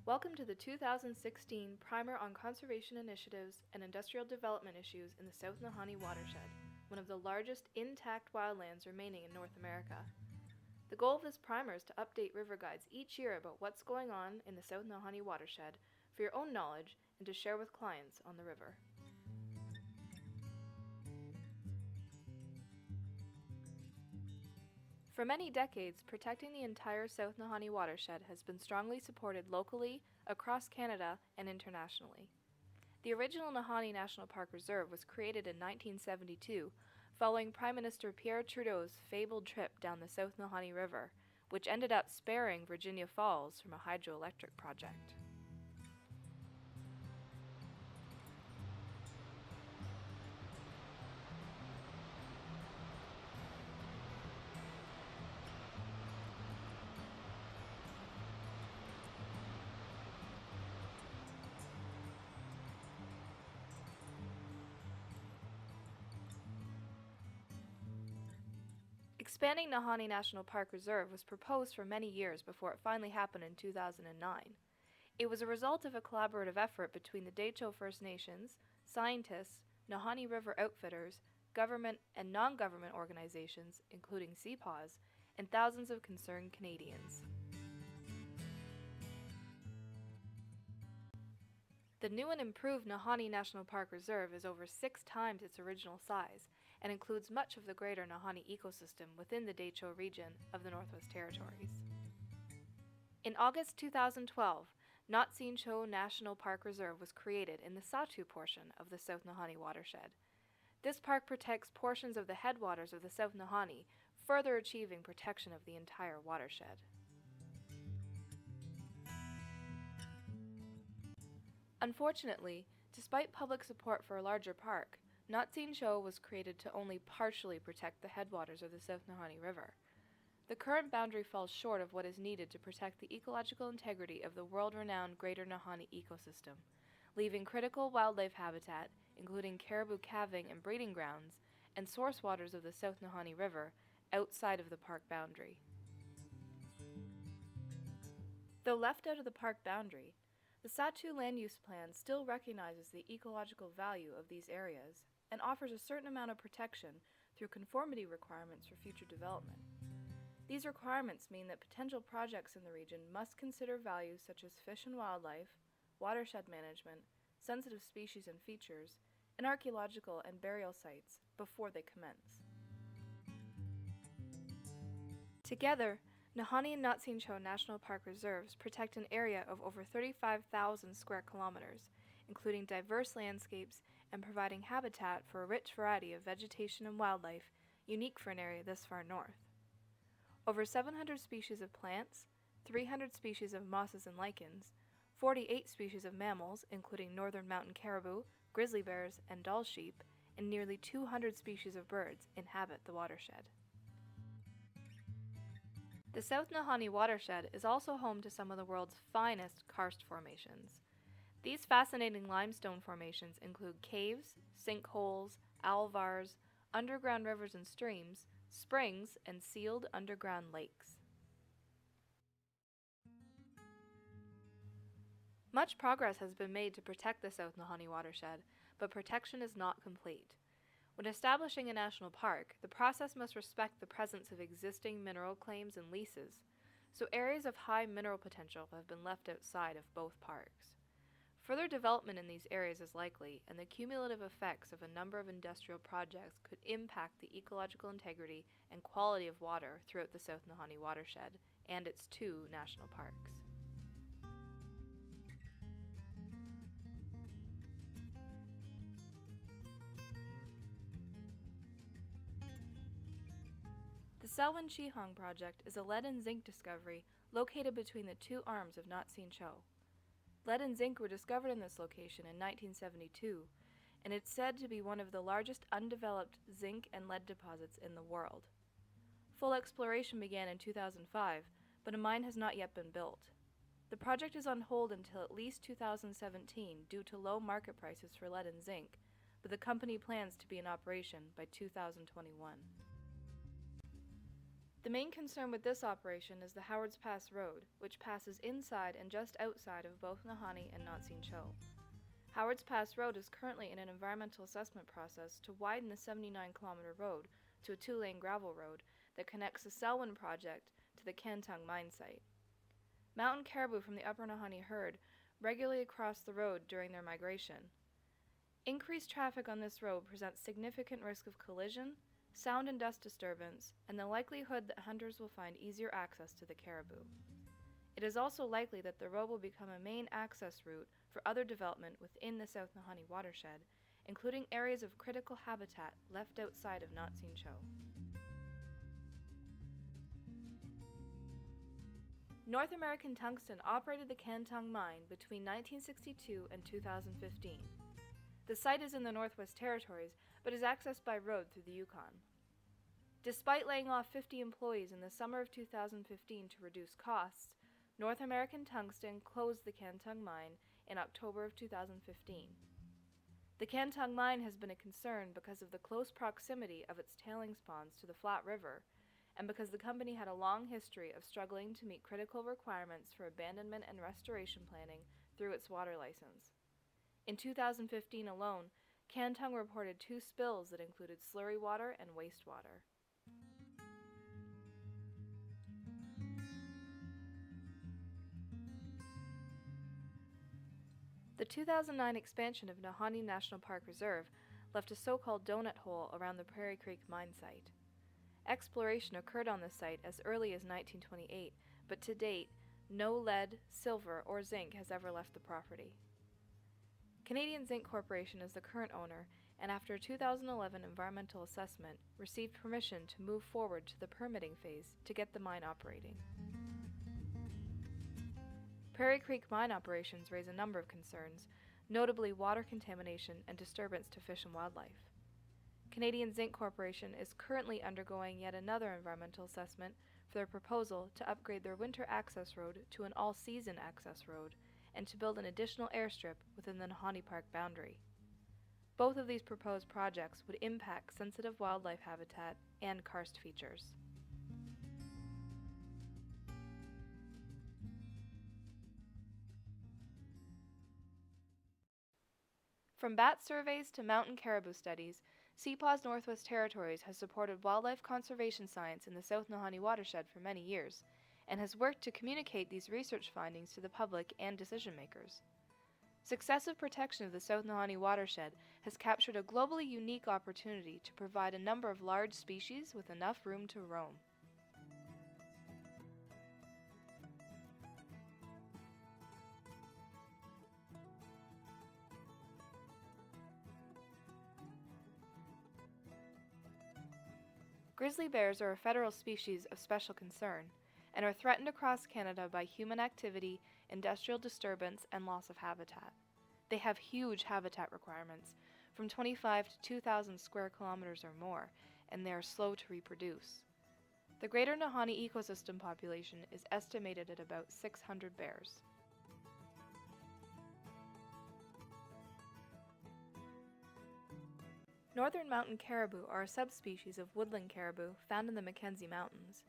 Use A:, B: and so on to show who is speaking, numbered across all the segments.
A: Welcome to the 2016 Primer on Conservation Initiatives and Industrial Development Issues in the South Nahanni Watershed, one of the largest intact wildlands remaining in North America. The goal of this primer is to update river guides each year about what's going on in the South Nahanni Watershed for your own knowledge and to share with clients on the river. For many decades, protecting the entire South Nahanni watershed has been strongly supported locally, across Canada, and internationally. The original Nahanni National Park Reserve was created in 1972 following Prime Minister Pierre Trudeau's fabled trip down the South Nahanni River, which ended up sparing Virginia Falls from a hydroelectric project. Expanding Nahanni National Park Reserve was proposed for many years before it finally happened in 2009. It was a result of a collaborative effort between the Dehcho First Nations, scientists, Nahanni River outfitters, government and non-government organizations, including CPAWS, and thousands of concerned Canadians. The new and improved Nahanni National Park Reserve is over 6 times its original size and includes much of the greater Nahanni ecosystem within the Dehcho region of the Northwest Territories. In August 2012, Natseen Cho National Park Reserve was created in the Sahtu portion of the South Nahanni watershed. This park protects portions of the headwaters of the South Nahanni, further achieving protection of the entire watershed. Unfortunately, despite public support for a larger park, Natseen Cho was created to only partially protect the headwaters of the South Nahanni River. The current boundary falls short of what is needed to protect the ecological integrity of the world-renowned Greater Nahanni ecosystem, leaving critical wildlife habitat, including caribou calving and breeding grounds, and source waters of the South Nahanni River, outside of the park boundary. Though left out of the park boundary, the Sahtu Land Use Plan still recognizes the ecological value of these areas and offers a certain amount of protection through conformity requirements for future development. These requirements mean that potential projects in the region must consider values such as fish and wildlife, watershed management, sensitive species and features, and archaeological and burial sites before they commence. Together, Nahanni and Natseen Cho National Park Reserves protect an area of over 35,000 square kilometers, including diverse landscapes and providing habitat for a rich variety of vegetation and wildlife unique for an area this far north. Over 700 species of plants, 300 species of mosses and lichens, 48 species of mammals, including northern mountain caribou, grizzly bears, and Dall sheep, and nearly 200 species of birds inhabit the watershed. The South Nahanni watershed is also home to some of the world's finest karst formations. These fascinating limestone formations include caves, sinkholes, alvars, underground rivers and streams, springs, and sealed underground lakes. Much progress has been made to protect the South Nahanni watershed, but protection is not complete. When establishing a national park, the process must respect the presence of existing mineral claims and leases, so areas of high mineral potential have been left outside of both parks. Further development in these areas is likely, and the cumulative effects of a number of industrial projects could impact the ecological integrity and quality of water throughout the South Nahanni watershed and its 2 national parks. The Selwyn Chihong project is a lead and zinc discovery located between the 2 arms of Natseen Cho. Lead and zinc were discovered in this location in 1972, and it's said to be one of the largest undeveloped zinc and lead deposits in the world. Full exploration began in 2005, but a mine has not yet been built. The project is on hold until at least 2017 due to low market prices for lead and zinc, but the company plans to be in operation by 2021. The main concern with this operation is the Howards Pass Road, which passes inside and just outside of both Nahanni and Nautsheen Choe. Howards Pass Road is currently in an environmental assessment process to widen the 79-kilometer road to a 2-lane gravel road that connects the Selwyn project to the Kantong mine site. Mountain caribou from the Upper Nahanni herd regularly cross the road during their migration. Increased traffic on this road presents significant risk of collision, sound and dust disturbance, and the likelihood that hunters will find easier access to the caribou. It is also likely that the road will become a main access route for other development within the South Nahanni watershed, including areas of critical habitat left outside of Nautsheen Choe. North American Tungsten operated the Kantong mine between 1962 and 2015. The site is in the Northwest Territories, but is accessed by road through the Yukon. Despite laying off 50 employees in the summer of 2015 to reduce costs, North American Tungsten closed the Kantong mine in October of 2015. The Kantong mine has been a concern because of the close proximity of its tailings ponds to the Flat River, and because the company had a long history of struggling to meet critical requirements for abandonment and restoration planning through its water license. In 2015 alone, Kantong reported 2 spills that included slurry water and wastewater. The 2009 expansion of Nahanni National Park Reserve left a so-called donut hole around the Prairie Creek mine site. Exploration occurred on the site as early as 1928, but to date, no lead, silver, or zinc has ever left the property. Canadian Zinc Corporation is the current owner, and after a 2011 environmental assessment, received permission to move forward to the permitting phase to get the mine operating. Prairie Creek mine operations raise a number of concerns, notably water contamination and disturbance to fish and wildlife. Canadian Zinc Corporation is currently undergoing yet another environmental assessment for their proposal to upgrade their winter access road to an all-season access road and to build an additional airstrip within the Nahanni Park boundary. Both of these proposed projects would impact sensitive wildlife habitat and karst features. From bat surveys to mountain caribou studies, CPAW's Northwest Territories has supported wildlife conservation science in the South Nahanni watershed for many years, and has worked to communicate these research findings to the public and decision makers. Successive protection of the South Nahanni watershed has captured a globally unique opportunity to provide a number of large species with enough room to roam. Grizzly bears are a federal species of special concern and are threatened across Canada by human activity, industrial disturbance, and loss of habitat. They have huge habitat requirements, from 25 to 2,000 square kilometers or more, and they are slow to reproduce. The Greater Nahanni ecosystem population is estimated at about 600 bears. Northern mountain caribou are a subspecies of woodland caribou found in the Mackenzie Mountains.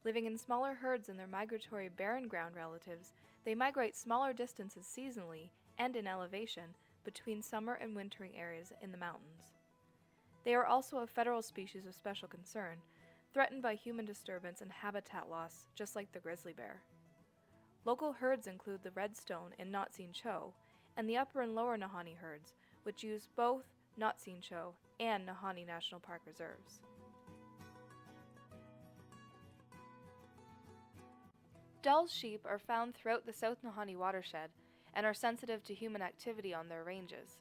A: Living in smaller herds than their migratory barren ground relatives, they migrate smaller distances seasonally and in elevation between summer and wintering areas in the mountains. They are also a federal species of special concern, threatened by human disturbance and habitat loss, just like the grizzly bear. Local herds include the Redstone in Nautsheen Choe and the Upper and Lower Nahanni herds, which use both Nautsheen Choe and Nahanni National Park reserves. Dall's sheep are found throughout the South Nahanni watershed and are sensitive to human activity on their ranges.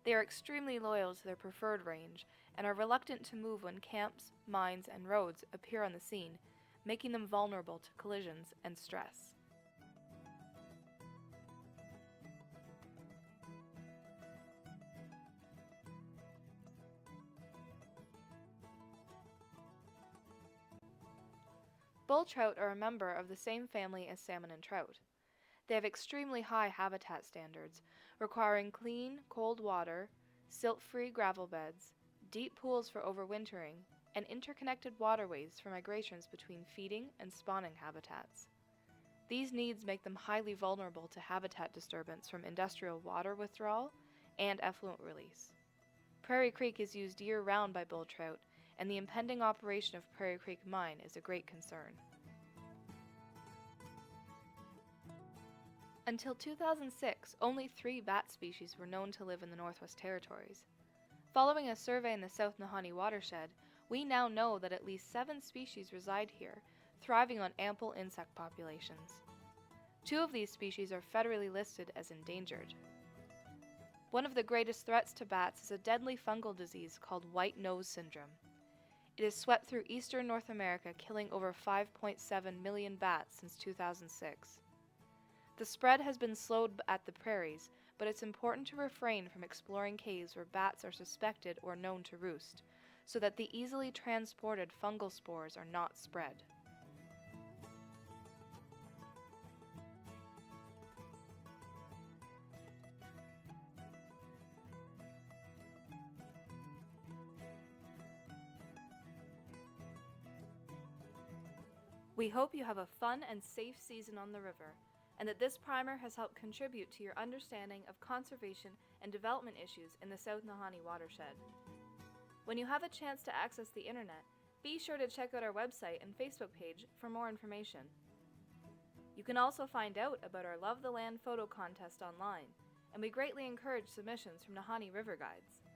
A: They are extremely loyal to their preferred range and are reluctant to move when camps, mines, and roads appear on the scene, making them vulnerable to collisions and stress. Bull trout are a member of the same family as salmon and trout. They have extremely high habitat standards, requiring clean, cold water, silt-free gravel beds, deep pools for overwintering, and interconnected waterways for migrations between feeding and spawning habitats. These needs make them highly vulnerable to habitat disturbance from industrial water withdrawal and effluent release. Prairie Creek is used year-round by bull trout, and the impending operation of Prairie Creek Mine is a great concern. Until 2006, only 3 bat species were known to live in the Northwest Territories. Following a survey in the South Nahanni watershed, we now know that at least 7 species reside here, thriving on ample insect populations. 2 of these species are federally listed as endangered. One of the greatest threats to bats is a deadly fungal disease called white nose syndrome. It has swept through eastern North America, killing over 5.7 million bats since 2006. The spread has been slowed at the prairies, but it's important to refrain from exploring caves where bats are suspected or known to roost, so that the easily transported fungal spores are not spread. We hope you have a fun and safe season on the river, and that this primer has helped contribute to your understanding of conservation and development issues in the South Nahanni watershed. When you have a chance to access the internet, be sure to check out our website and Facebook page for more information. You can also find out about our Love the Land photo contest online, and we greatly encourage submissions from Nahanni River Guides.